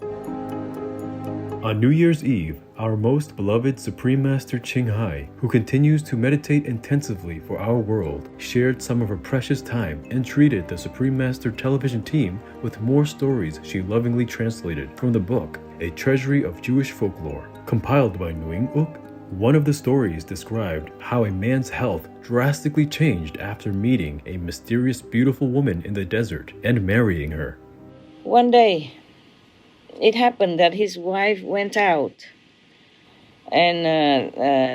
On New Year's Eve, our most beloved Supreme Master Ching, who continues to meditate intensively for our world, shared some of her precious time and treated the Supreme Master television team with more stories she lovingly translated from the book, A Treasury of Jewish Folklore, compiled by NWN. One of the stories described how a man's health drastically changed after meeting a mysterious beautiful woman in the desert and marrying her. One day, it happened that his wife went out, and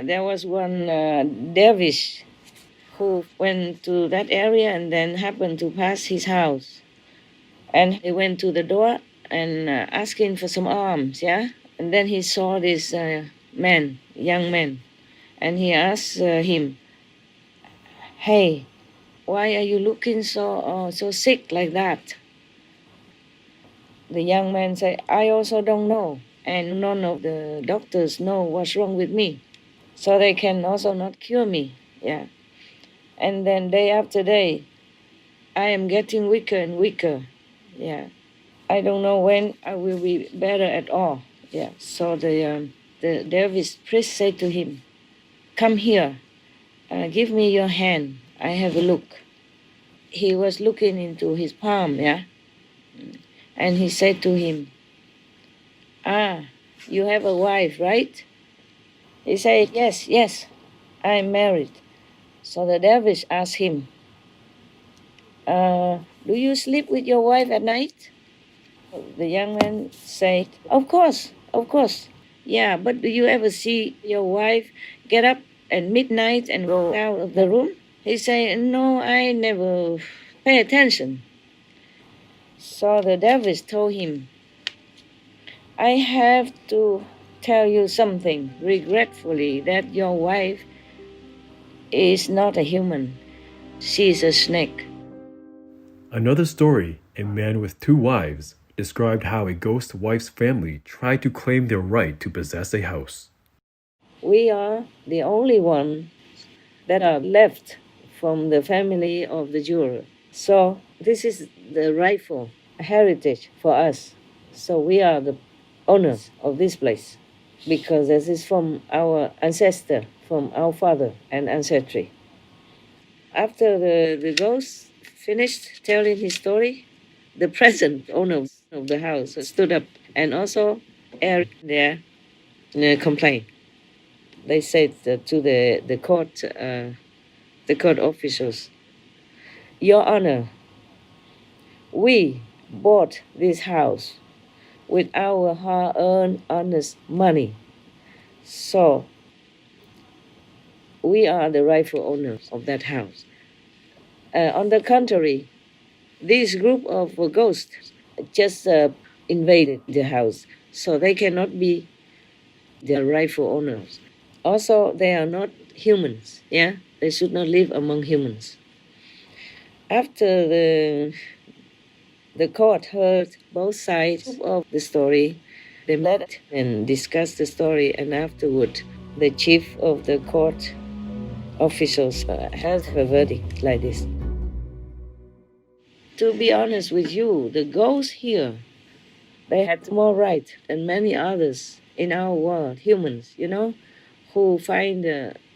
there was one dervish who went to that area and then happened to pass his house. And he went to the door and asking for some alms, yeah? And then he saw this young man, and he asked him, "Hey, why are you looking so sick like that?" The young man said, "I also don't know, and none of the doctors know what's wrong with me, so they can also not cure me." Yeah. And then day after day, I am getting weaker and weaker. Yeah. I don't know when I will be better at all. Yeah. So the dervish priest said to him, "Come here, give me your hand. I have a look." He was looking into his palm, yeah. And he said to him, "Ah, you have a wife, right?" He said, Yes, I'm married." So the dervish asked him, "Do you sleep with your wife at night?" The young man said, Of course. Yeah, but do you ever see your wife get up at midnight and go out of the room?" He said, "No, I never pay attention." So the dervish told him, "I have to tell you something regretfully, that your wife is not a human. She is a snake." Another story, A Man with Two Wives, described how a ghost wife's family tried to claim their right to possess a house. We are the only ones that are left from the family of the juror. So this is the rightful heritage for us. So we are the owners of this place, because this is from our ancestor, from our father and ancestry. After the ghost finished telling his story, the present owner of the house stood up and also aired their complaint. They said to the court officials, "Your Honor, we bought this house with our hard-earned, honest money. So we are the rightful owners of that house. On the contrary, this group of ghosts just invaded the house, so they cannot be the rightful owners. Also, they are not humans, yeah? They should not live among humans." After the court heard both sides of the story, they met and discussed the story, and afterward, the chief of the court officials held a verdict like this. To be honest with you, the ghosts here, they had more right than many others in our world, humans, who find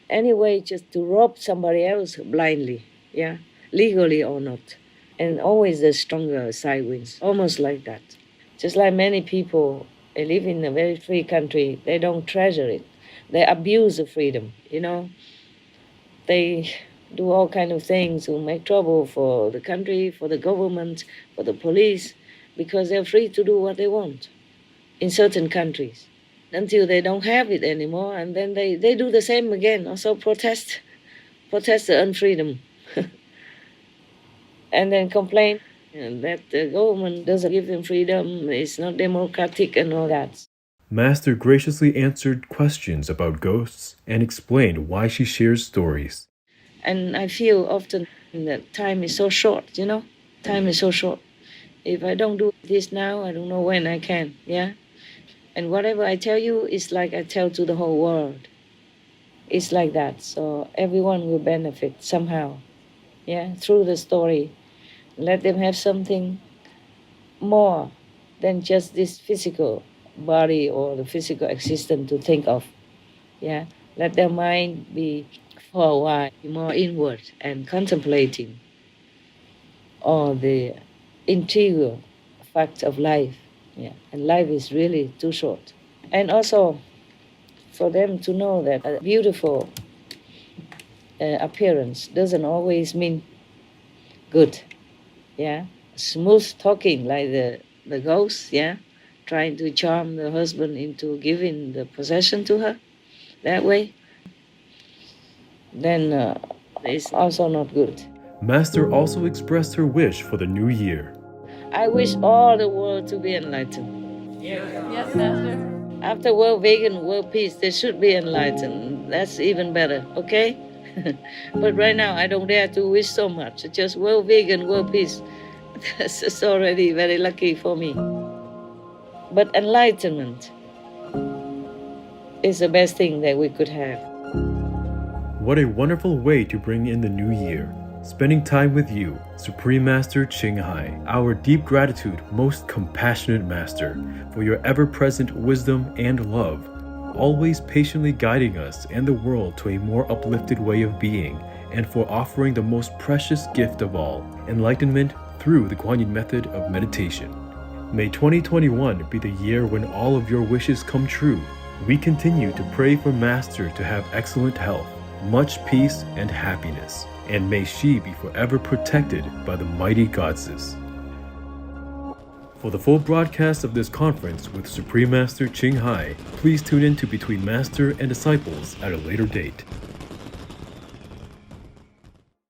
any way just to rob somebody else blindly, yeah, legally or not. And always the stronger side wins, almost like that. Just like many people, they live in a very free country, they don't treasure it. They abuse the freedom, They do all kind of things to make trouble for the country, for the government, for the police, because they're free to do what they want in certain countries until they don't have it anymore, and then they do the same again, also protest the unfreedom, and then complain that the government doesn't give them freedom, it's not democratic and all that. Master graciously answered questions about ghosts and explained why she shares stories. And I feel often that time is so short, Time is so short. If I don't do this now, I don't know when I can, yeah? And whatever I tell you is like I tell to the whole world. It's like that. So everyone will benefit somehow, yeah, through the story. Let them have something more than just this physical body or the physical existence to think of. Yeah, let their mind be for a while more inward and contemplating all the integral facts of life. Yeah, and life is really too short. And also for them to know that a beautiful appearance doesn't always mean good. Yeah, smooth talking like the ghost. Yeah, trying to charm the husband into giving the possession to her that way, then it's also not good. Master also expressed her wish for the new year. I wish all the world to be enlightened. Yes, Master. After world vegan, world peace, they should be enlightened. That's even better, okay? But right now, I don't dare to wish so much. Just world vegan, world peace. That's already very lucky for me. But enlightenment is the best thing that we could have. What a wonderful way to bring in the new year. Spending time with you, Supreme Master Ching Hai, our deep gratitude, most compassionate Master, for your ever-present wisdom and love, always patiently guiding us and the world to a more uplifted way of being, and for offering the most precious gift of all, enlightenment through the Kuan Yin method of meditation. May 2021 be the year when all of your wishes come true. We continue to pray for Master to have excellent health, much peace and happiness, and may she be forever protected by the mighty goddesses. For the full broadcast of this conference with Supreme Master Ching Hai, please tune in to Between Master and Disciples at a later date.